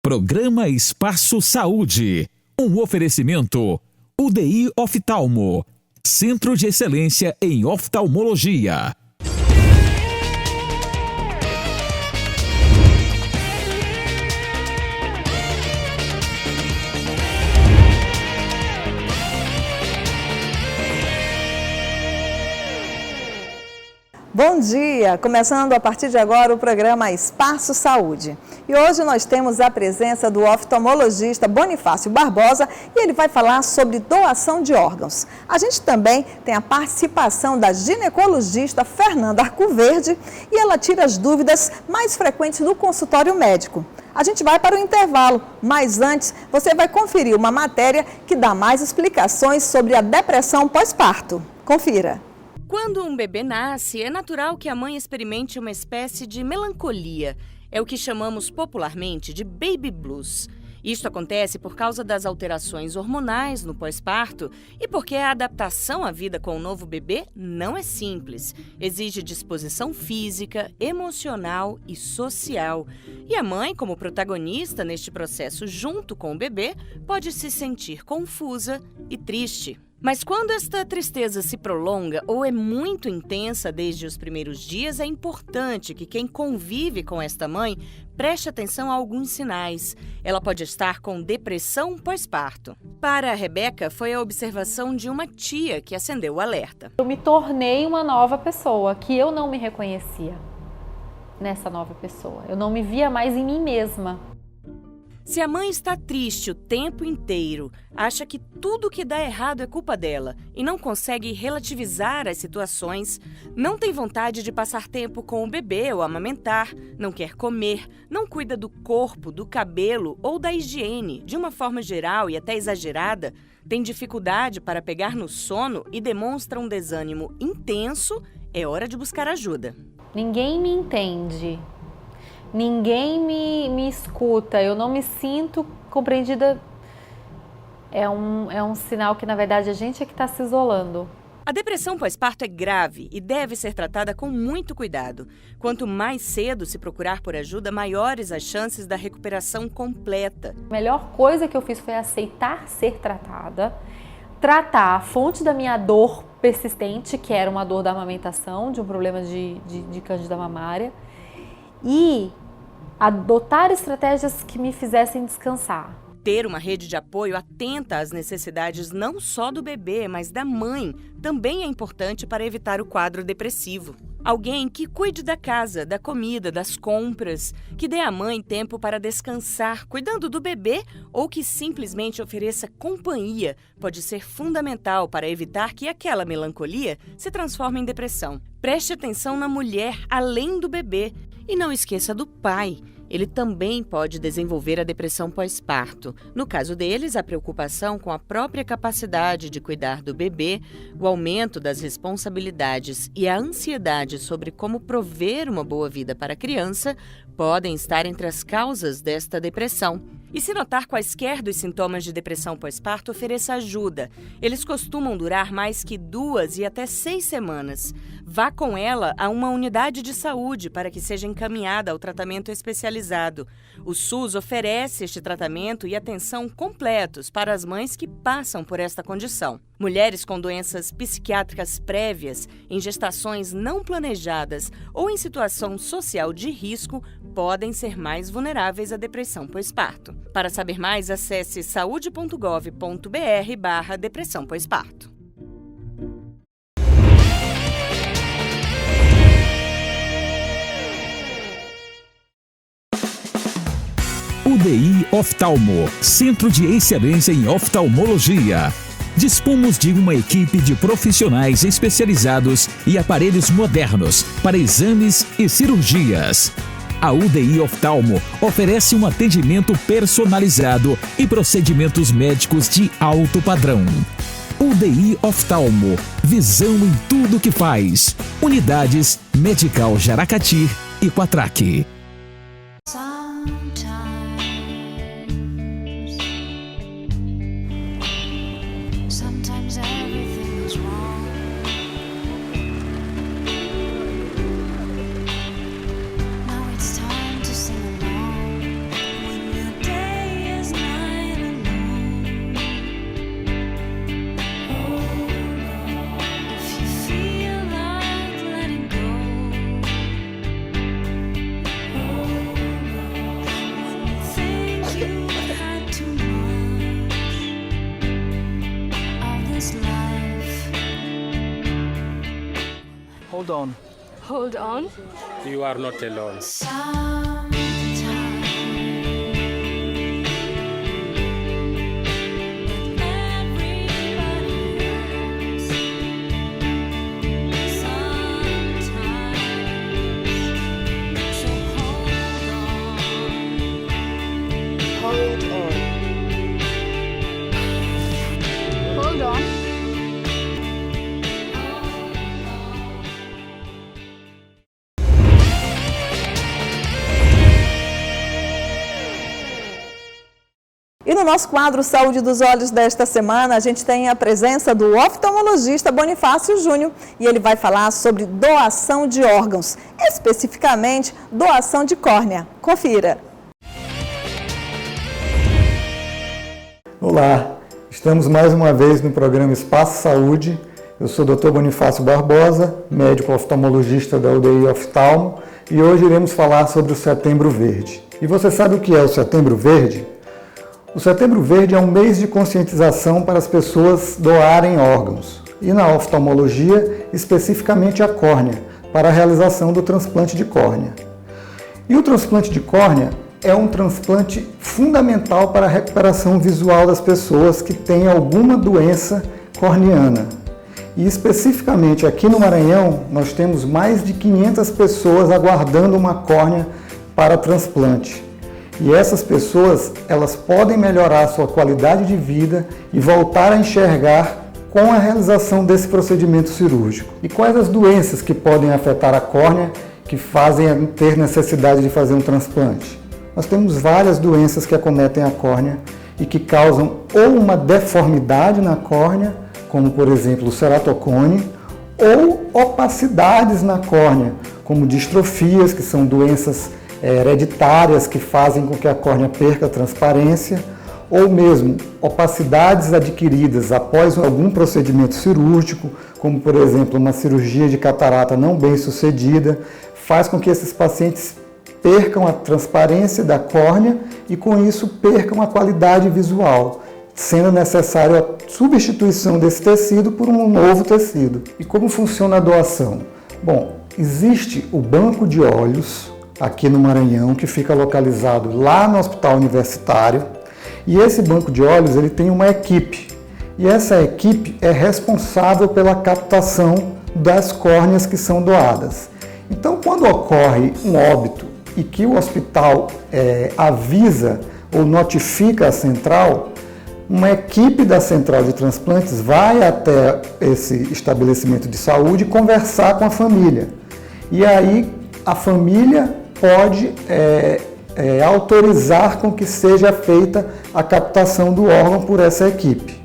Programa Espaço Saúde. Um oferecimento UDI Oftalmo, Centro de Excelência em Oftalmologia. Bom dia! Começando a partir de agora o programa Espaço Saúde. E hoje nós temos a presença do oftalmologista Bonifácio Barbosa e ele vai falar sobre doação de órgãos. A gente também tem a participação da ginecologista Fernanda Arcoverde e ela tira as dúvidas mais frequentes do consultório médico. A gente vai para o intervalo, mas antes você vai conferir uma matéria que dá mais explicações sobre a depressão pós-parto. Confira! Quando um bebê nasce, é natural que a mãe experimente uma espécie de melancolia. É o que chamamos popularmente de baby blues. Isto acontece por causa das alterações hormonais no pós-parto e porque a adaptação à vida com o novo bebê não é simples. Exige disposição física, emocional e social. E a mãe, como protagonista neste processo junto com o bebê, pode se sentir confusa e triste. Mas quando esta tristeza se prolonga ou é muito intensa desde os primeiros dias, é importante que quem convive com esta mãe preste atenção a alguns sinais. Ela pode estar com depressão pós-parto. Para a Rebeca, foi a observação de uma tia que acendeu o alerta. Eu me tornei uma nova pessoa, que eu não me reconhecia nessa nova pessoa. Eu não me via mais em mim mesma. Se a mãe está triste o tempo inteiro, acha que tudo que dá errado é culpa dela e não consegue relativizar as situações, não tem vontade de passar tempo com o bebê ou amamentar, não quer comer, não cuida do corpo, do cabelo ou da higiene, de uma forma geral e até exagerada, tem dificuldade para pegar no sono e demonstra um desânimo intenso, é hora de buscar ajuda. Ninguém me entende. Ninguém me escuta, eu não me sinto compreendida. É um sinal que, na verdade, a gente é que está se isolando. A depressão pós-parto é grave e deve ser tratada com muito cuidado. Quanto mais cedo se procurar por ajuda, maiores as chances da recuperação completa. A melhor coisa que eu fiz foi aceitar ser tratada, tratar a fonte da minha dor persistente, que era uma dor da amamentação, de um problema de cândida mamária, e adotar estratégias que me fizessem descansar. Ter uma rede de apoio atenta às necessidades não só do bebê, mas da mãe, também é importante para evitar o quadro depressivo. Alguém que cuide da casa, da comida, das compras, que dê à mãe tempo para descansar, cuidando do bebê ou que simplesmente ofereça companhia, pode ser fundamental para evitar que aquela melancolia se transforme em depressão. Preste atenção na mulher além do bebê e não esqueça do pai. Ele também pode desenvolver a depressão pós-parto. No caso deles, a preocupação com a própria capacidade de cuidar do bebê, o aumento das responsabilidades e a ansiedade sobre como prover uma boa vida para a criança podem estar entre as causas desta depressão. E se notar quaisquer dos sintomas de depressão pós-parto, ofereça ajuda. Eles costumam durar mais que 2 e até 6 semanas. Vá com ela a uma unidade de saúde para que seja encaminhada ao tratamento especializado. O SUS oferece este tratamento e atenção completos para as mães que passam por esta condição. Mulheres com doenças psiquiátricas prévias, em gestações não planejadas ou em situação social de risco podem ser mais vulneráveis à depressão pós-parto. Para saber mais, acesse saude.gov.br/depressão pós-parto. UDI Oftalmo, Centro de Excelência em Oftalmologia. Dispomos de uma equipe de profissionais especializados e aparelhos modernos para exames e cirurgias. A UDI Oftalmo oferece um atendimento personalizado e procedimentos médicos de alto padrão. UDI Oftalmo, visão em tudo que faz. Unidades Medical Jaracati e Quatraque. Now it's time to sing along when you're dead. hold on. Hold on. You are not alone. Hold on. E no nosso quadro Saúde dos Olhos desta semana, a gente tem a presença do oftalmologista Bonifácio Júnior e ele vai falar sobre doação de órgãos, especificamente doação de córnea. Confira! Olá, estamos mais uma vez no programa Espaço Saúde. Eu sou o Dr. Bonifácio Barbosa, médico oftalmologista da UDI Oftalmo, e hoje iremos falar sobre o Setembro Verde. E você sabe o que é o Setembro Verde? O Setembro Verde é um mês de conscientização para as pessoas doarem órgãos, e na oftalmologia, especificamente a córnea, para a realização do transplante de córnea. E o transplante de córnea é um transplante fundamental para a recuperação visual das pessoas que têm alguma doença corneana. E especificamente aqui no Maranhão, nós temos mais de 500 pessoas aguardando uma córnea para transplante. E essas pessoas, elas podem melhorar a sua qualidade de vida e voltar a enxergar com a realização desse procedimento cirúrgico. E quais as doenças que podem afetar a córnea que fazem ter necessidade de fazer um transplante? Nós temos várias doenças que acometem a córnea e que causam ou uma deformidade na córnea, como por exemplo o ceratocone, ou opacidades na córnea, como distrofias, que são doenças hereditárias que fazem com que a córnea perca a transparência, ou mesmo opacidades adquiridas após algum procedimento cirúrgico, como por exemplo uma cirurgia de catarata não bem sucedida, faz com que esses pacientes percam a transparência da córnea e com isso percam a qualidade visual, sendo necessário a substituição desse tecido por um novo tecido. E como funciona a doação? Bom, existe o banco de olhos aqui no Maranhão, que fica localizado lá no Hospital Universitário, e esse banco de olhos ele tem uma equipe, e essa equipe é responsável pela captação das córneas que são doadas. Então, quando ocorre um óbito e que o hospital avisa ou notifica a central, uma equipe da central de transplantes vai até esse estabelecimento de saúde conversar com a família. E aí a família pode autorizar com que seja feita a captação do órgão por essa equipe.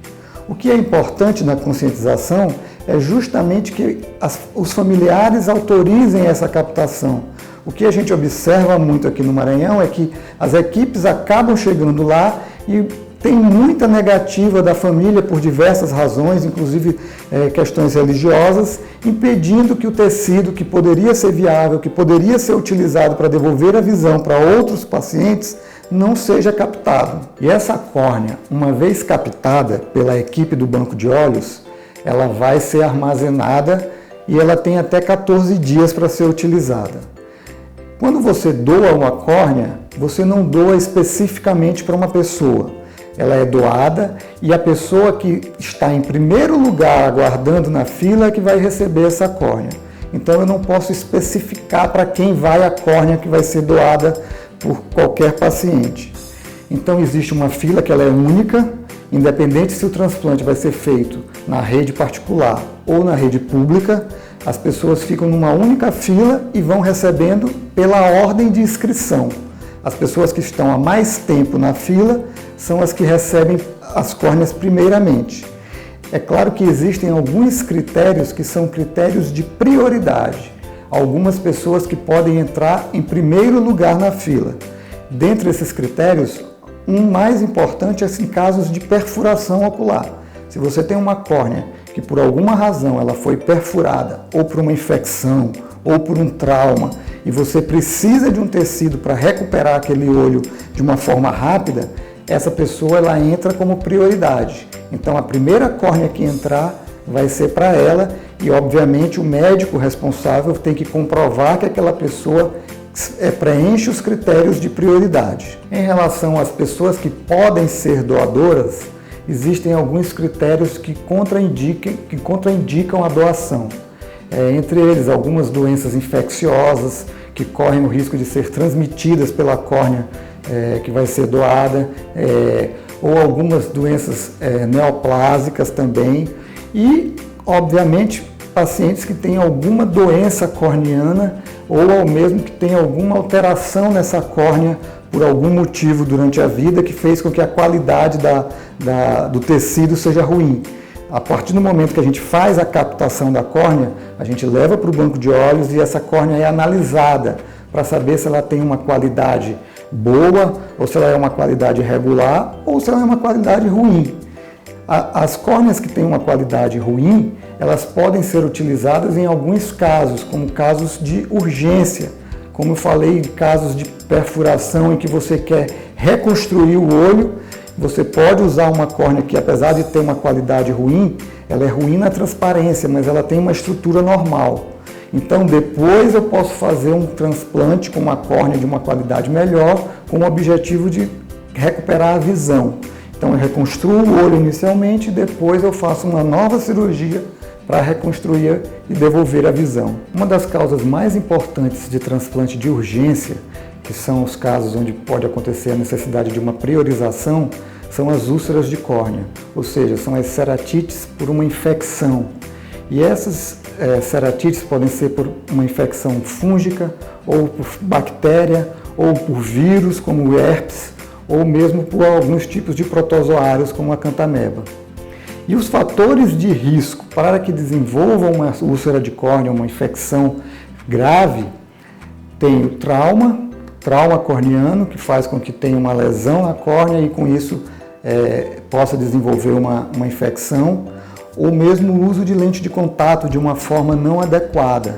O que é importante na conscientização é justamente que os familiares autorizem essa captação. O que a gente observa muito aqui no Maranhão é que as equipes acabam chegando lá e tem muita negativa da família por diversas razões, inclusive questões religiosas, impedindo que o tecido que poderia ser viável, que poderia ser utilizado para devolver a visão para outros pacientes, não seja captado. E essa córnea, uma vez captada pela equipe do banco de olhos, ela vai ser armazenada e ela tem até 14 dias para ser utilizada. Quando você doa uma córnea, você não doa especificamente para uma pessoa. Ela é doada e a pessoa que está em primeiro lugar aguardando na fila é que vai receber essa córnea. Então eu não posso especificar para quem vai a córnea que vai ser doada por qualquer paciente. Então existe uma fila que ela é única, independente se o transplante vai ser feito na rede particular ou na rede pública, as pessoas ficam numa única fila e vão recebendo pela ordem de inscrição. As pessoas que estão há mais tempo na fila são as que recebem as córneas primeiramente. É claro que existem alguns critérios que são critérios de prioridade. Algumas pessoas que podem entrar em primeiro lugar na fila. Dentre esses critérios, um mais importante é em casos de perfuração ocular. Se você tem uma córnea que por alguma razão ela foi perfurada, ou por uma infecção, ou por um trauma, e você precisa de um tecido para recuperar aquele olho de uma forma rápida, essa pessoa ela entra como prioridade. Então a primeira córnea que entrar vai ser para ela e, obviamente, o médico responsável tem que comprovar que aquela pessoa preenche os critérios de prioridade. Em relação às pessoas que podem ser doadoras, existem alguns critérios que contraindicam a doação. Entre eles, algumas doenças infecciosas que correm o risco de ser transmitidas pela córnea que vai ser doada, ou algumas doenças neoplásicas também, e, obviamente, pacientes que têm alguma doença corneana ou ao mesmo que tem alguma alteração nessa córnea por algum motivo durante a vida que fez com que a qualidade do tecido seja ruim. A partir do momento que a gente faz a captação da córnea, a gente leva para o banco de olhos e essa córnea é analisada para saber se ela tem uma qualidade boa, ou se ela é uma qualidade regular, ou se ela é uma qualidade ruim. As córneas que têm uma qualidade ruim, elas podem ser utilizadas em alguns casos, como casos de urgência. Como eu falei, casos de perfuração em que você quer reconstruir o olho, você pode usar uma córnea que, apesar de ter uma qualidade ruim, ela é ruim na transparência, mas ela tem uma estrutura normal. Então, depois eu posso fazer um transplante com uma córnea de uma qualidade melhor, com o objetivo de recuperar a visão. Então, eu reconstruo o olho inicialmente e depois eu faço uma nova cirurgia para reconstruir e devolver a visão. Uma das causas mais importantes de transplante de urgência, que são os casos onde pode acontecer a necessidade de uma priorização, são as úlceras de córnea, ou seja, são as ceratites por uma infecção. E essas ceratites podem ser por uma infecção fúngica, ou por bactéria, ou por vírus, como o herpes, ou mesmo por alguns tipos de protozoários, como a cantameba. E os fatores de risco para que desenvolvam uma úlcera de córnea, uma infecção grave, tem o trauma corneano, que faz com que tenha uma lesão na córnea e com isso possa desenvolver uma infecção, ou mesmo o uso de lente de contato de uma forma não adequada.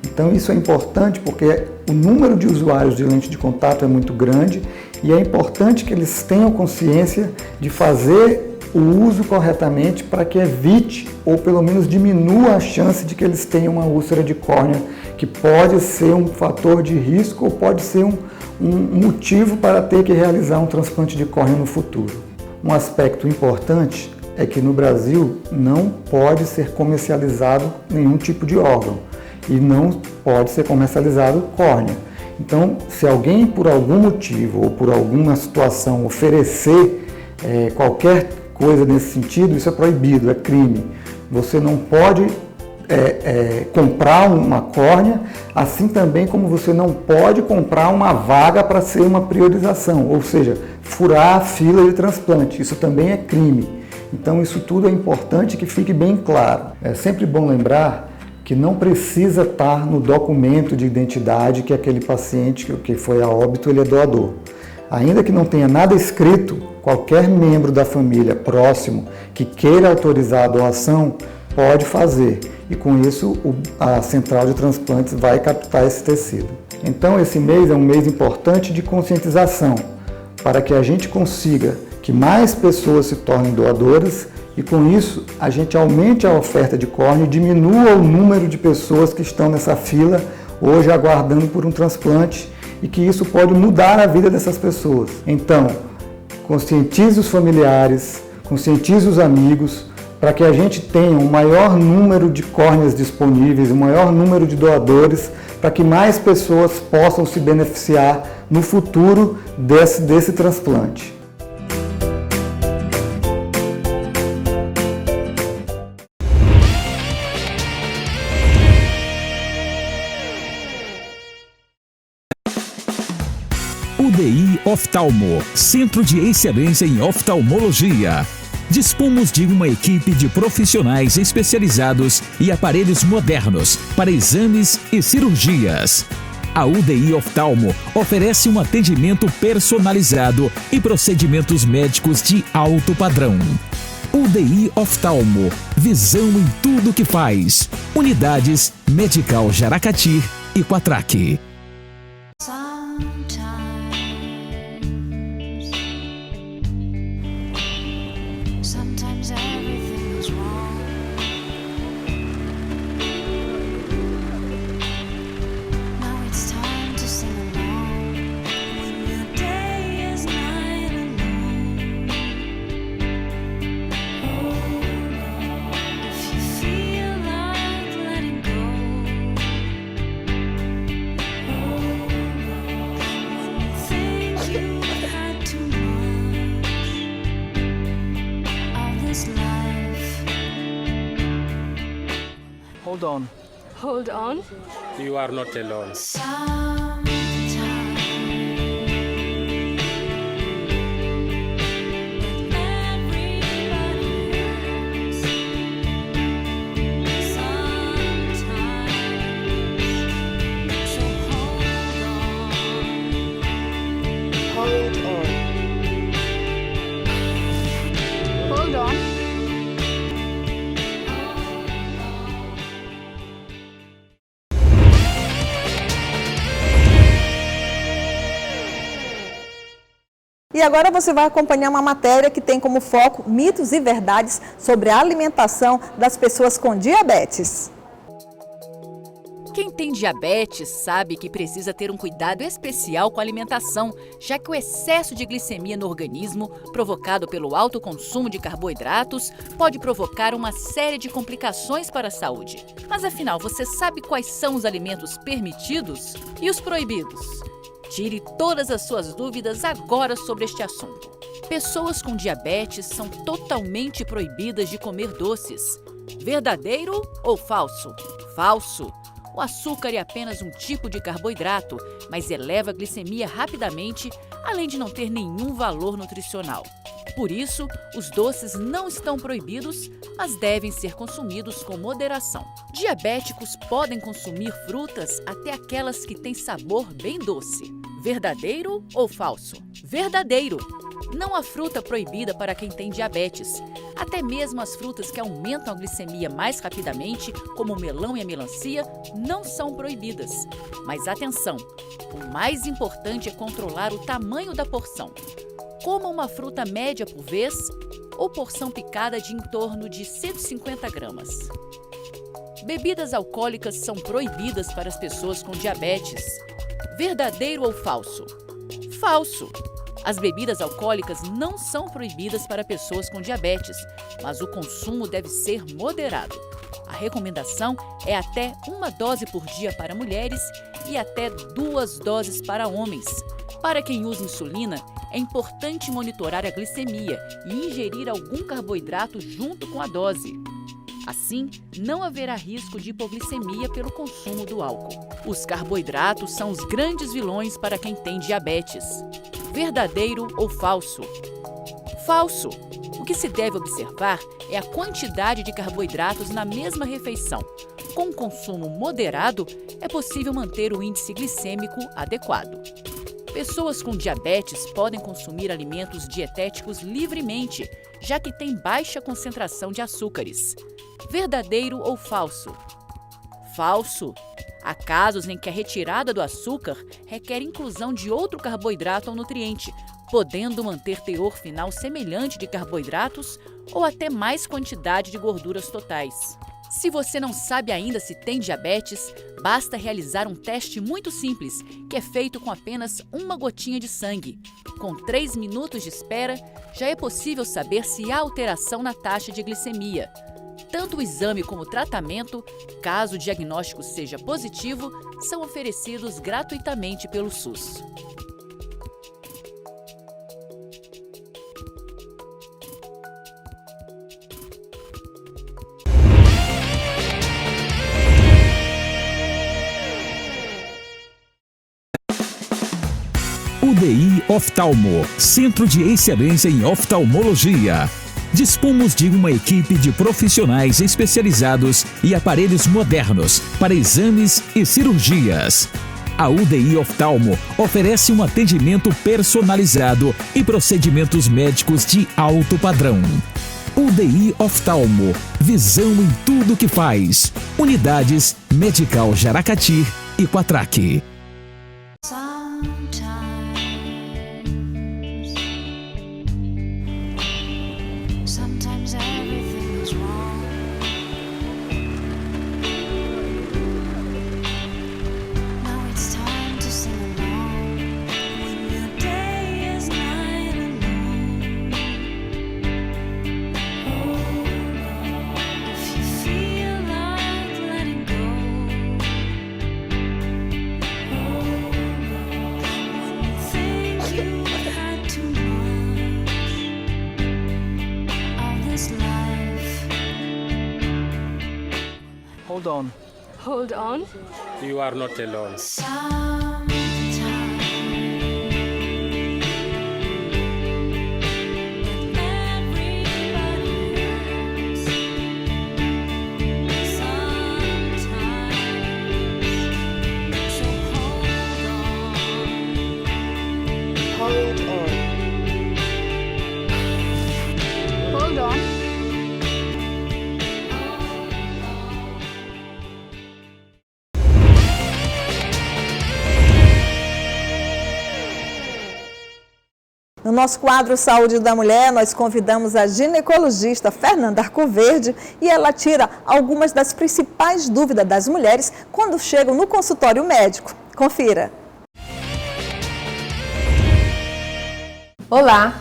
Então isso é importante porque o número de usuários de lente de contato é muito grande e é importante que eles tenham consciência de fazer o uso corretamente para que evite ou pelo menos diminua a chance de que eles tenham uma úlcera de córnea, que pode ser um fator de risco ou pode ser um motivo para ter que realizar um transplante de córnea no futuro. Um aspecto importante é que no Brasil não pode ser comercializado nenhum tipo de órgão e não pode ser comercializado córnea. Então, se alguém por algum motivo ou por alguma situação oferecer qualquer coisa nesse sentido, isso é proibido, é crime. Você não pode comprar uma córnea, assim também como você não pode comprar uma vaga para ser uma priorização, ou seja, furar a fila de transplante. Isso também é crime. Então isso tudo é importante que fique bem claro. É sempre bom lembrar que não precisa estar no documento de identidade que aquele paciente que foi a óbito ele é doador. Ainda que não tenha nada escrito, qualquer membro da família próximo que queira autorizar a doação pode fazer. E com isso a central de transplantes vai captar esse tecido. Então esse mês é um mês importante de conscientização para que a gente consiga que mais pessoas se tornem doadoras e com isso a gente aumente a oferta de córnea e diminua o número de pessoas que estão nessa fila hoje aguardando por um transplante e que isso pode mudar a vida dessas pessoas. Então, conscientize os familiares, conscientize os amigos, para que a gente tenha um maior número de córneas disponíveis, um maior número de doadores, para que mais pessoas possam se beneficiar no futuro desse transplante. UDI Oftalmo, Centro de Excelência em Oftalmologia. Dispomos de uma equipe de profissionais especializados e aparelhos modernos para exames e cirurgias. A UDI Oftalmo oferece um atendimento personalizado e procedimentos médicos de alto padrão. UDI Oftalmo, visão em tudo que faz. Unidades Medical Jaracati e Quatraque. Sometimes everything is wrong. Hold on. Hold on. You are not alone. Hold on. E agora você vai acompanhar uma matéria que tem como foco mitos e verdades sobre a alimentação das pessoas com diabetes. Quem tem diabetes sabe que precisa ter um cuidado especial com a alimentação, já que o excesso de glicemia no organismo, provocado pelo alto consumo de carboidratos, pode provocar uma série de complicações para a saúde. Mas afinal, você sabe quais são os alimentos permitidos e os proibidos? Tire todas as suas dúvidas agora sobre este assunto. Pessoas com diabetes são totalmente proibidas de comer doces. Verdadeiro ou falso? Falso. O açúcar é apenas um tipo de carboidrato, mas eleva a glicemia rapidamente, além de não ter nenhum valor nutricional. Por isso, os doces não estão proibidos, mas devem ser consumidos com moderação. Diabéticos podem consumir frutas, até aquelas que têm sabor bem doce. Verdadeiro ou falso? Verdadeiro! Não há fruta proibida para quem tem diabetes. Até mesmo as frutas que aumentam a glicemia mais rapidamente, como o melão e a melancia, não são proibidas. Mas atenção! O mais importante é controlar o tamanho da porção. Coma uma fruta média por vez ou porção picada de em torno de 150 gramas. Bebidas alcoólicas são proibidas para as pessoas com diabetes. Verdadeiro ou falso? Falso! As bebidas alcoólicas não são proibidas para pessoas com diabetes, mas o consumo deve ser moderado. A recomendação é até 1 dose por dia para mulheres e até 2 doses para homens. Para quem usa insulina, é importante monitorar a glicemia e ingerir algum carboidrato junto com a dose. Assim, não haverá risco de hipoglicemia pelo consumo do álcool. Os carboidratos são os grandes vilões para quem tem diabetes. Verdadeiro ou falso? Falso! O que se deve observar é a quantidade de carboidratos na mesma refeição. Com um consumo moderado, é possível manter o índice glicêmico adequado. Pessoas com diabetes podem consumir alimentos dietéticos livremente, já que têm baixa concentração de açúcares. Verdadeiro ou falso? Falso! Há casos em que a retirada do açúcar requer inclusão de outro carboidrato ou nutriente, podendo manter teor final semelhante de carboidratos ou até mais quantidade de gorduras totais. Se você não sabe ainda se tem diabetes, basta realizar um teste muito simples, que é feito com apenas uma gotinha de sangue. Com 3 minutos de espera, já é possível saber se há alteração na taxa de glicemia. Tanto o exame como o tratamento, caso o diagnóstico seja positivo, são oferecidos gratuitamente pelo SUS. UDI Oftalmo, Centro de Excelência em Oftalmologia. Dispomos de uma equipe de profissionais especializados e aparelhos modernos para exames e cirurgias. A UDI Oftalmo oferece um atendimento personalizado e procedimentos médicos de alto padrão. UDI Oftalmo, visão em tudo que faz. Unidades Medical Jaracati e Quatraque. Sometimes everything is wrong. Now it's time to sing along. When your day is night alone. If you feel like letting go. When Hold on. Hold on. You are not alone. Hold on. No nosso quadro Saúde da Mulher, nós convidamos a ginecologista Fernanda Arcoverde e ela tira algumas das principais dúvidas das mulheres quando chegam no consultório médico. Confira. Olá,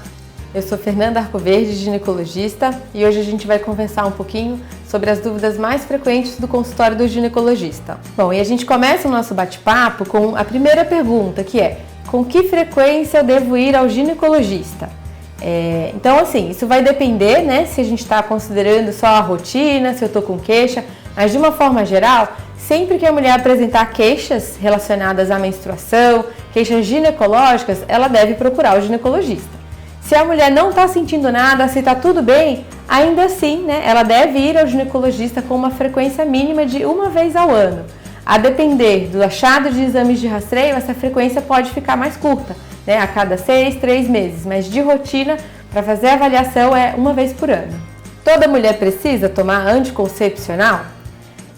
eu sou Fernanda Arcoverde, ginecologista, e hoje a gente vai conversar um pouquinho sobre as dúvidas mais frequentes do consultório do ginecologista. Bom, e a gente começa o nosso bate-papo com a primeira pergunta, que é: com que frequência eu devo ir ao ginecologista? Então, assim, isso vai depender, né, se a gente está considerando só a rotina, se eu estou com queixa, mas de uma forma geral, sempre que a mulher apresentar queixas relacionadas à menstruação, queixas ginecológicas, ela deve procurar o ginecologista. Se a mulher não está sentindo nada, se está tudo bem, ainda assim, né, ela deve ir ao ginecologista com uma frequência mínima de uma vez ao ano. A depender do achado de exames de rastreio, essa frequência pode ficar mais curta, né, a cada 3 meses, mas de rotina, para fazer a avaliação, é uma vez por ano. Toda mulher precisa tomar anticoncepcional?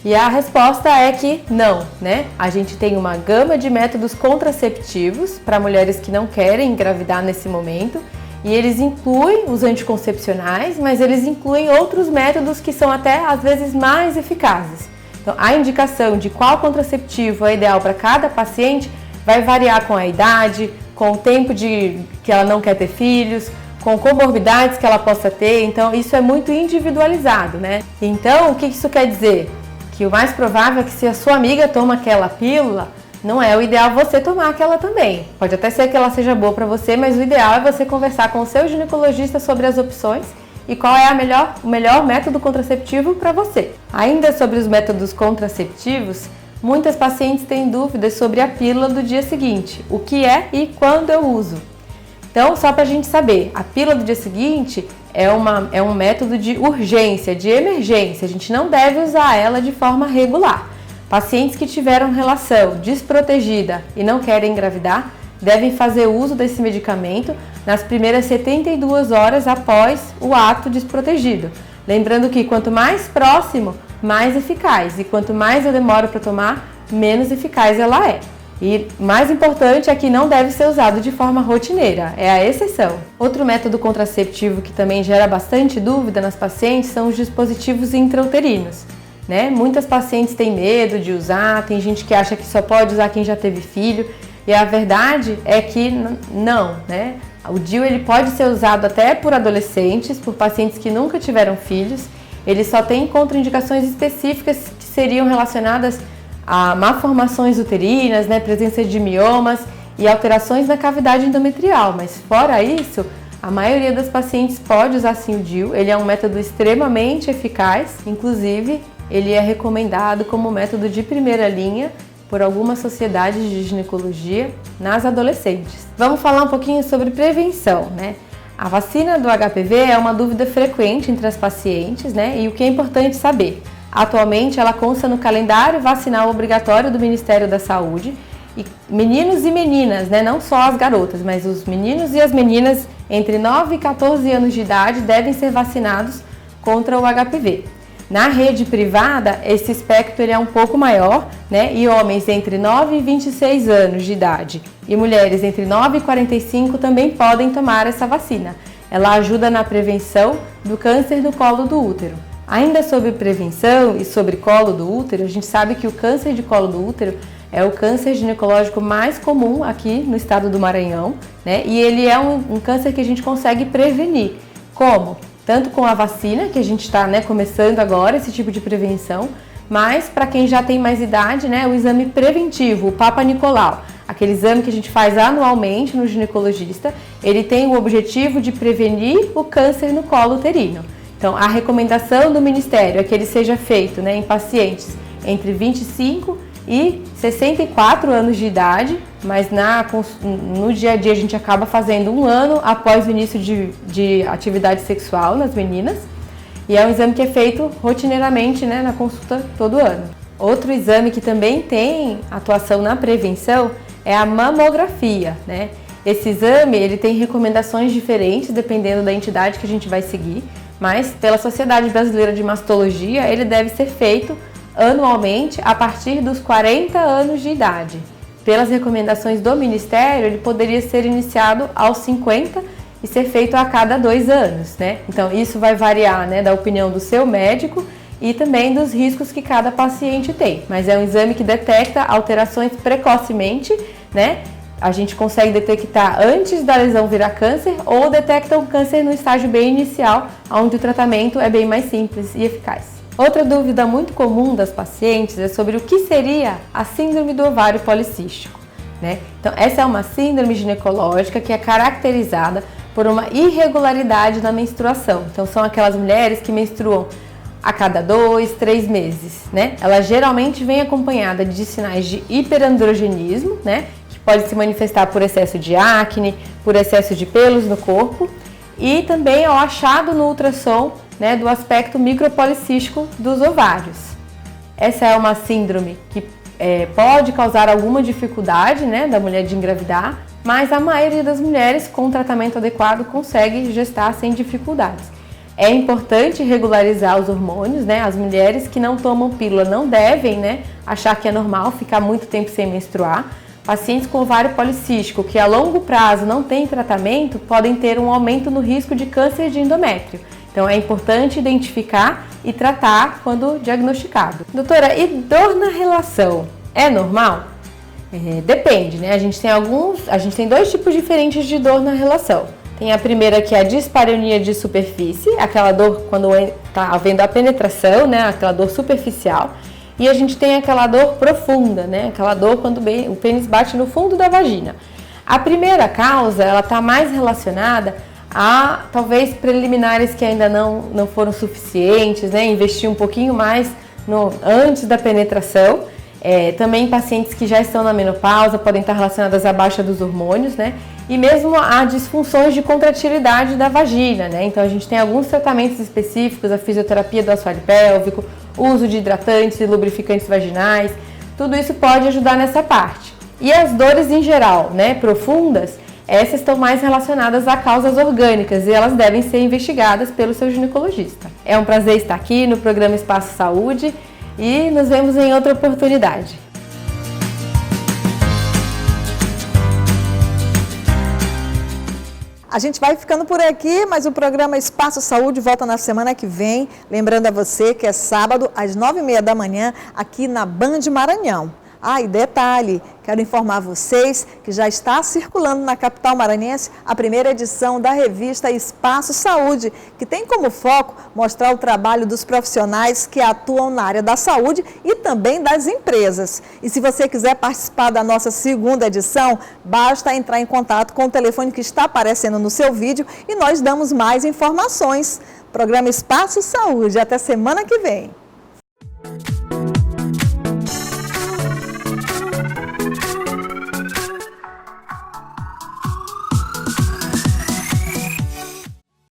E a resposta é que não, né? A gente tem uma gama de métodos contraceptivos para mulheres que não querem engravidar nesse momento, e eles incluem os anticoncepcionais, mas eles incluem outros métodos que são até às vezes mais eficazes. Então, a indicação de qual contraceptivo é ideal para cada paciente vai variar com a idade, com o tempo que ela não quer ter filhos, com comorbidades que ela possa ter, então isso é muito individualizado, né? Então, o que isso quer dizer? Que o mais provável é que se a sua amiga toma aquela pílula, não é o ideal você tomar aquela também. Pode até ser que ela seja boa para você, mas o ideal é você conversar com o seu ginecologista sobre as opções e qual é o melhor método contraceptivo para você. Ainda sobre os métodos contraceptivos, muitas pacientes têm dúvidas sobre a pílula do dia seguinte, o que é e quando eu uso. Então, só para a gente saber, a pílula do dia seguinte é um método de urgência, de emergência, a gente não deve usar ela de forma regular. Pacientes que tiveram relação desprotegida e não querem engravidar devem fazer uso desse medicamento nas primeiras 72 horas após o ato desprotegido. Lembrando que quanto mais próximo, mais eficaz, e quanto mais eu demoro para tomar, menos eficaz ela é. E mais importante é que não deve ser usado de forma rotineira, é a exceção. Outro método contraceptivo que também gera bastante dúvida nas pacientes são os dispositivos intrauterinos, né? Muitas pacientes têm medo de usar, tem gente que acha que só pode usar quem já teve filho, e a verdade é que não, né? O DIU ele pode ser usado até por adolescentes, por pacientes que nunca tiveram filhos. Ele só tem contraindicações específicas que seriam relacionadas a malformações uterinas, né, presença de miomas e alterações na cavidade endometrial. Mas fora isso, a maioria das pacientes pode usar sim o DIU. Ele é um método extremamente eficaz, inclusive ele é recomendado como método de primeira linha por algumas sociedades de ginecologia nas adolescentes. Vamos falar um pouquinho sobre prevenção, né? A vacina do HPV é uma dúvida frequente entre as pacientes, né? E o que é importante saber? Atualmente ela consta no calendário vacinal obrigatório do Ministério da Saúde e meninos e meninas, né? Não só as garotas, mas os meninos e as meninas entre 9 e 14 anos de idade devem ser vacinados contra o HPV. Na rede privada, esse espectro ele é um pouco maior, né? E homens entre 9 e 26 anos de idade e mulheres entre 9 e 45 também podem tomar essa vacina. Ela ajuda na prevenção do câncer do colo do útero. Ainda sobre prevenção e sobre colo do útero, a gente sabe que o câncer de colo do útero é o câncer ginecológico mais comum aqui no estado do Maranhão, né? E ele é um câncer que a gente consegue prevenir. Como? Tanto com a vacina, que a gente está, né, começando agora esse tipo de prevenção, mas para quem já tem mais idade, né, o exame preventivo, o Papa Nicolau, aquele exame que a gente faz anualmente no ginecologista, ele tem o objetivo de prevenir o câncer no colo uterino. Então, a recomendação do Ministério é que ele seja feito, né, em pacientes entre 25 e 64 anos de idade, mas no dia a dia a gente acaba fazendo 1 ano após o início de atividade sexual nas meninas. E é um exame que é feito rotineiramente, né, na consulta todo ano. Outro exame que também tem atuação na prevenção é a mamografia, né? Esse exame ele tem recomendações diferentes dependendo da entidade que a gente vai seguir, mas pela Sociedade Brasileira de Mastologia ele deve ser feito anualmente a partir dos 40 anos de idade. Pelas recomendações do Ministério, ele poderia ser iniciado aos 50 e ser feito a cada 2 anos, né? Então isso vai variar, né, da opinião do seu médico e também dos riscos que cada paciente tem. Mas é um exame que detecta alterações precocemente, né? A gente consegue detectar antes da lesão virar câncer ou detecta o câncer no estágio bem inicial, onde o tratamento é bem mais simples e eficaz. Outra dúvida muito comum das pacientes é sobre o que seria a síndrome do ovário policístico, né? Então, essa é uma síndrome ginecológica que é caracterizada por uma irregularidade na menstruação. Então, são aquelas mulheres que menstruam a cada 2, 3 meses, né? Ela geralmente vem acompanhada de sinais de hiperandrogenismo, né? Que pode se manifestar por excesso de acne, por excesso de pelos no corpo e também ao achado no ultrassom, né, do aspecto micropolicístico dos ovários. Essa é uma síndrome que pode causar alguma dificuldade, né, da mulher de engravidar, mas a maioria das mulheres com tratamento adequado consegue gestar sem dificuldades. É importante regularizar os hormônios, né? As mulheres que não tomam pílula não devem, né, achar que é normal ficar muito tempo sem menstruar. Pacientes com ovário policístico que a longo prazo não têm tratamento podem ter um aumento no risco de câncer de endométrio. Então é importante identificar e tratar quando diagnosticado. Doutora, e dor na relação é normal? Depende, né? A gente tem 2 tipos diferentes de dor na relação. Tem a primeira que é a dispareunia de superfície, aquela dor quando está havendo a penetração, né? Aquela dor superficial. E a gente tem aquela dor profunda, né? Aquela dor quando o pênis bate no fundo da vagina. A primeira causa, ela está mais relacionada a talvez preliminares que ainda não foram suficientes, né? Investir um pouquinho mais antes da penetração. Também pacientes que já estão na menopausa podem estar relacionadas à baixa dos hormônios, né? E mesmo a disfunções de contratilidade da vagina, né? Então a gente tem alguns tratamentos específicos, a fisioterapia do assoalho pélvico, o uso de hidratantes e lubrificantes vaginais, tudo isso pode ajudar nessa parte. E as dores em geral, né, profundas, essas estão mais relacionadas a causas orgânicas e elas devem ser investigadas pelo seu ginecologista. É um prazer estar aqui no programa Espaço Saúde e nos vemos em outra oportunidade. A gente vai ficando por aqui, mas o programa Espaço Saúde volta na semana que vem. Lembrando a você que é sábado, às 9h30 da manhã, aqui na Band Maranhão. E detalhe, quero informar vocês que já está circulando na capital maranhense a primeira edição da revista Espaço Saúde, que tem como foco mostrar o trabalho dos profissionais que atuam na área da saúde e também das empresas. E se você quiser participar da nossa segunda edição, basta entrar em contato com o telefone que está aparecendo no seu vídeo e nós damos mais informações. Programa Espaço Saúde, até semana que vem.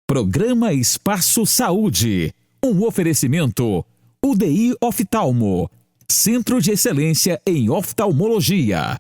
Programa Espaço Saúde. Um oferecimento. UDI Oftalmo. Centro de Excelência em Oftalmologia.